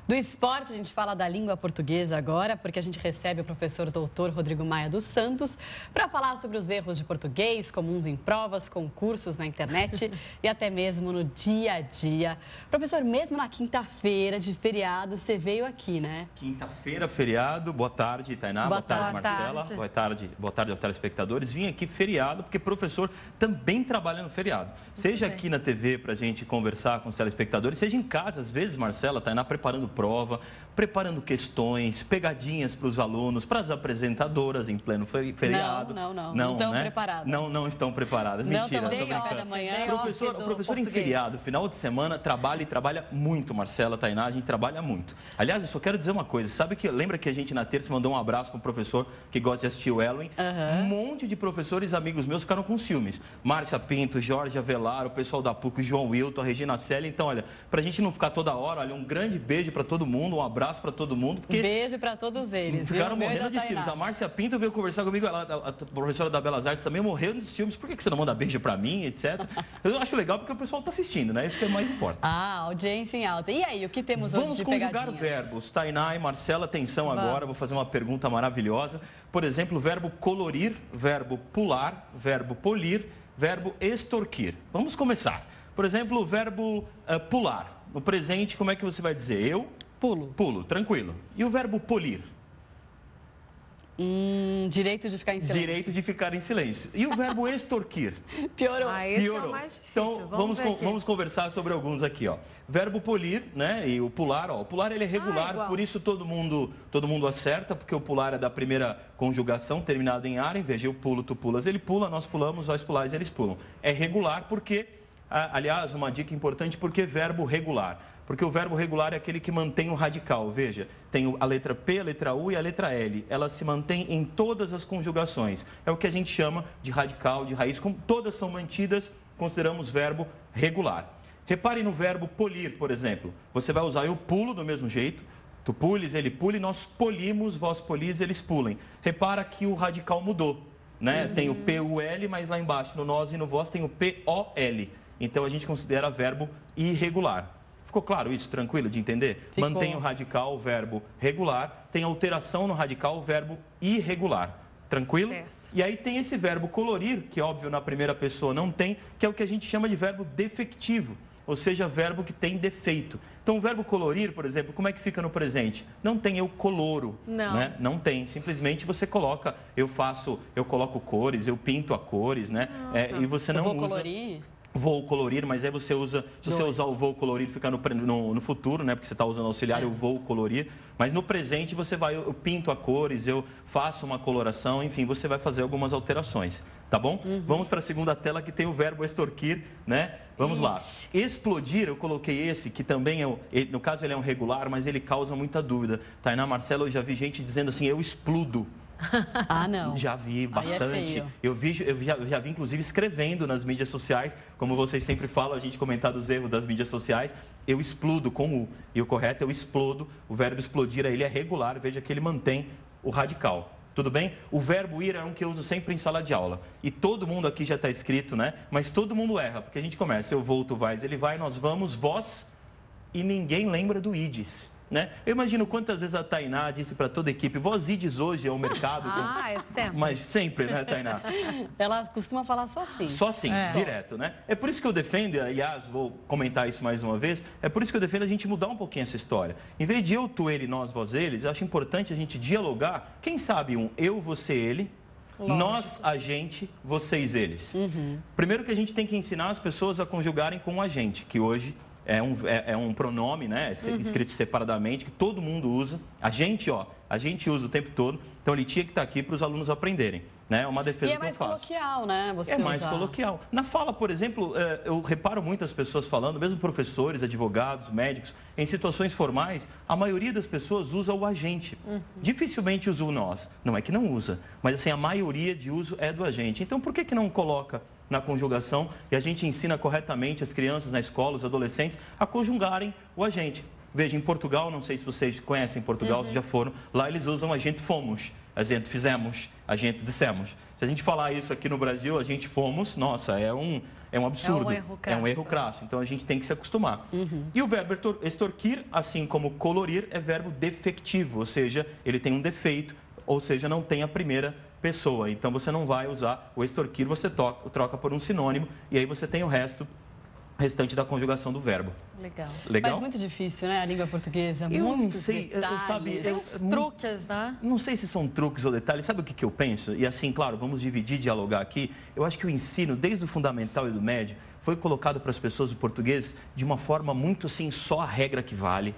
Do esporte, a gente fala da língua portuguesa agora, porque a gente recebe o professor doutor Rodrigo Maia dos Santos para falar sobre os erros de português comuns em provas, concursos na internet e até mesmo no dia a dia. Professor, mesmo na quinta-feira de feriado, você veio aqui, né? Quinta-feira, feriado. Boa tarde, Tainá. Boa tarde, Marcela. Boa tarde aos telespectadores. Vim aqui feriado, porque professor também trabalha no feriado. Seja aqui na TV para a gente conversar com os telespectadores, seja em casa, às vezes, Marcela, Tainá preparando prova, preparando questões, pegadinhas para os alunos, para as apresentadoras em pleno feriado. Não estão preparadas. Não estão preparadas. Mentira, não estou brincando. O professor em feriado, final de semana, trabalha muito, Marcela, Tainá, a gente trabalha muito. Aliás, eu só quero dizer uma coisa, lembra que a gente na terça mandou um abraço para um professor que gosta de assistir o Halloween? Um monte de professores amigos meus ficaram com ciúmes. Márcia Pinto, Jorge Avelar, o pessoal da PUC, o João Wilton, a Regina Célia. Então, olha, para a gente não ficar toda hora, olha, um grande beijo para todo mundo, um abraço para todo mundo. Porque beijo para todos eles. Ficaram morrendo de ciúmes. A Márcia Pinto veio conversar comigo, a professora da Belas Artes também morreu de ciúmes. Por que você não manda beijo para mim, etc. Eu acho legal porque o pessoal está assistindo, né? Isso que é mais importante. Audiência em alta. E aí, o que temos hoje de pegadinhas? Vamos conjugar verbos. Tainá e Marcela, atenção agora, vou fazer uma pergunta maravilhosa. Por exemplo, verbo colorir, verbo pular, verbo polir, verbo extorquir. Vamos começar. Por exemplo, o verbo pular. No presente, como é que você vai dizer? Eu pulo. Pulo, tranquilo. E o verbo polir? Direito de ficar em silêncio. Direito de ficar em silêncio. E o verbo extorquir? Piorou. Esse é o mais difícil. Então, vamos conversar sobre alguns aqui, ó. Verbo polir, né? E o pular, ó. O pular, ele é regular, por isso todo mundo acerta, porque o pular é da primeira conjugação, terminado em ar. Em vez de eu pulo, tu pulas, ele pula, nós pulamos, vós pulais, eles pulam. É regular porque, aliás, uma dica importante, porque verbo regular. Porque o verbo regular é aquele que mantém o radical. Veja, tem a letra P, a letra U e a letra L. Ela se mantém em todas as conjugações. É o que a gente chama de radical, de raiz. Como todas são mantidas, consideramos verbo regular. Repare no verbo polir, por exemplo. Você vai usar eu pulo do mesmo jeito. Tu pules, ele pule, nós polimos, vós polis, eles pulem. Repara que o radical mudou, né? Tem o P-U-L, mas lá embaixo no nós e no vós tem o P-O-L. Então a gente considera verbo irregular. Ficou claro isso? Tranquilo de entender? Ficou. Mantém o radical, o verbo regular. Tem alteração no radical, o verbo irregular. Tranquilo? Certo. E aí tem esse verbo colorir, que óbvio na primeira pessoa não tem, que é o que a gente chama de verbo defectivo. Ou seja, verbo que tem defeito. Então, o verbo colorir, por exemplo, como é que fica no presente? Não tem eu coloro, né? Não tem. Simplesmente você coloca, eu coloco cores, eu pinto a cores, né? E você não usa... colorir? Vou colorir, mas aí você usa, se você usar o vou colorir, fica no futuro, né? Porque você está usando auxiliar, eu vou colorir. Mas no presente você vai, eu pinto a cores, eu faço uma coloração, enfim, você vai fazer algumas alterações, tá bom? Vamos para a segunda tela que tem o verbo extorquir, né? Vamos lá. Explodir, eu coloquei esse, que também no caso ele é um regular, mas ele causa muita dúvida. Tainá, Marcela, eu já vi gente dizendo assim, eu explodo. Não. Já vi bastante. Eu já vi, inclusive, escrevendo nas mídias sociais, como vocês sempre falam, a gente comentar dos erros das mídias sociais, eu explodo com U. E o correto é eu explodo. O verbo explodir, ele é regular, veja que ele mantém o radical. Tudo bem? O verbo ir é um que eu uso sempre em sala de aula. E todo mundo aqui já está escrito, né? Mas todo mundo erra, porque a gente começa, eu vou, tu vais, ele vai, nós vamos, vós, e ninguém lembra do ides. Né? Eu imagino quantas vezes a Tainá disse para toda a equipe, vós ides hoje ao mercado. É sempre. Mas sempre, né, Tainá? Ela costuma falar só assim. Só assim, direto, né? É por isso que eu defendo, aliás, vou comentar isso mais uma vez, é por isso que eu defendo a gente mudar um pouquinho essa história. Em vez de eu, tu, ele, nós, vós, eles, eu acho importante a gente dialogar, quem sabe eu, você, ele, lógico. Nós, a gente, vocês, eles. Primeiro que a gente tem que ensinar as pessoas a conjugarem com a gente, que hoje... É um pronome, né? Escrito separadamente, que todo mundo usa. A gente usa o tempo todo. Então, ele tinha que estar aqui para os alunos aprenderem. Né? É uma defesa que eu faço. E é mais coloquial, né? É mais coloquial. Na fala, por exemplo, eu reparo muitas pessoas falando, mesmo professores, advogados, médicos, em situações formais, a maioria das pessoas usa o agente. Dificilmente usa o nós. Não é que não usa, mas assim, a maioria de uso é do agente. Então, por que não coloca na conjugação e a gente ensina corretamente as crianças na escola, os adolescentes, a conjugarem o agente? Veja, em Portugal, não sei se vocês conhecem Portugal, se já foram, lá eles usam agente fomos. A gente fizemos, a gente dissemos. Se a gente falar isso aqui no Brasil, a gente fomos, nossa, é um absurdo. É um erro crasso. Então, a gente tem que se acostumar. E o verbo extorquir, assim como colorir, é verbo defectivo, ou seja, ele tem um defeito, ou seja, não tem a primeira pessoa. Então, você não vai usar o extorquir, você troca por um sinônimo, e aí você tem o restante da conjugação do verbo. Legal. Mas muito difícil, né? A língua portuguesa. Eu muito não sei, sabe... Tem uns truques, né? Não sei se são truques ou detalhes. Sabe o que eu penso? E assim, claro, vamos dividir, dialogar aqui. Eu acho que o ensino, desde o fundamental e do médio, foi colocado para as pessoas o português de uma forma muito assim, só a regra que vale.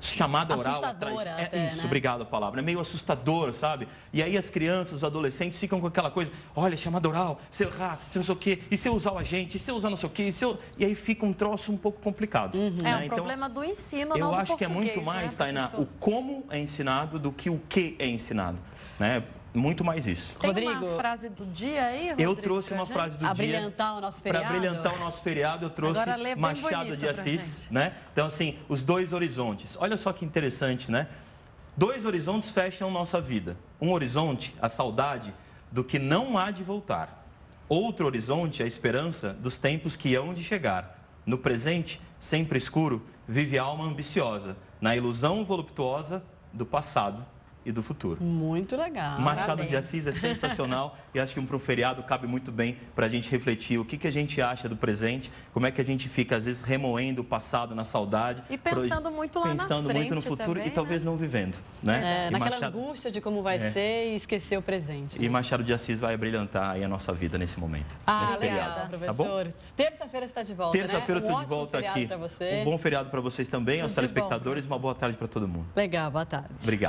Chamada oral atrás. Até, isso, né? obrigado a palavra. É meio assustador, sabe? E aí as crianças, os adolescentes ficam com aquela coisa, olha, chamada oral, se eu errar, se não sei o quê, e se eu usar o agente, e se eu usar não sei o quê, e aí fica um troço um pouco complicado. É um problema do ensino, não do Eu português, acho que é muito mais, né, Tainá, o como é ensinado do que o que é ensinado, né? Muito mais isso. Tem Rodrigo, uma frase do dia aí, Rodrigo? Eu trouxe uma frase do dia. Para brilhantar o nosso feriado. Para brilhantar o nosso feriado, eu trouxe Machado de Assis, né? Então, assim, os dois horizontes. Olha só que interessante, né? Dois horizontes fecham nossa vida. Um horizonte, a saudade do que não há de voltar. Outro horizonte, a esperança dos tempos que hão de chegar. No presente, sempre escuro, vive a alma ambiciosa, na ilusão voluptuosa do passado e do futuro. Muito legal. Machado de Assis é sensacional e acho que para um feriado cabe muito bem para a gente refletir o que a gente acha do presente, como é que a gente fica, às vezes, remoendo o passado na saudade. E pensando muito lá na frente. Pensando muito no futuro também, e talvez não vivendo, né? Naquela angústia de como vai ser e esquecer o presente. E Machado de Assis vai brilhantar aí a nossa vida nesse momento. Nesse legal, feriado. professor. Tá Terça-feira você está de volta, Terça-feira eu estou de volta aqui. Você. Um bom feriado para vocês também, aos telespectadores. Uma boa tarde para todo mundo. Legal, boa tarde. Obrigado.